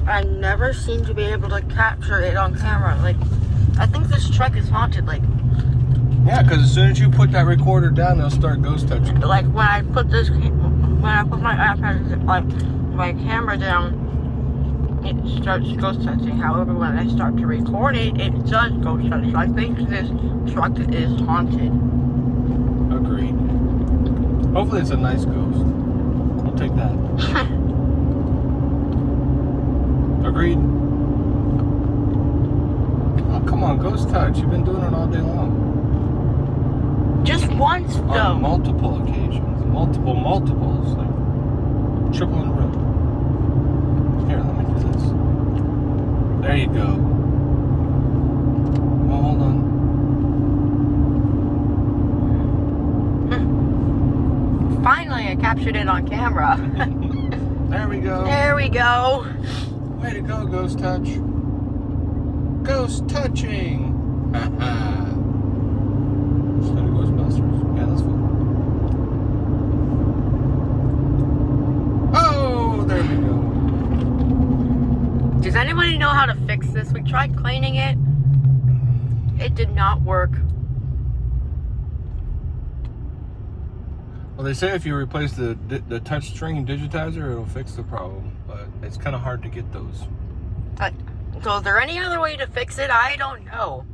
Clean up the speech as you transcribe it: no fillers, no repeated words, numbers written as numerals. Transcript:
I never seem to be able to capture it on camera. Like, I think this truck is haunted. Like, yeah, because as soon as you put that recorder down, they'll start ghost touching. Like when I put my iPad, like my camera down, it starts ghost touching. However, when I start to record it, it does ghost touch. So I think this truck is haunted. Agreed. Hopefully it's a nice ghost. I'll take that. Agreed. Oh, come on, ghost touch. You've been doing it all day long. Just once, though. On multiple occasions. Multiples. Like triple in a row. Here, let me do this. There you go. Well, hold on. Finally, I captured it on camera. There we go. There we go. Way to go, ghost touch. Ghost touching. Haha. Instead of Ghostbusters. Yeah, that's fun. Oh, there we go. Does anybody know how to fix this? We tried cleaning it. It did not work. Well, they say if you replace the touch screen digitizer, it'll fix the problem. But it's kind of hard to get those. So is there any other way to fix it? I don't know.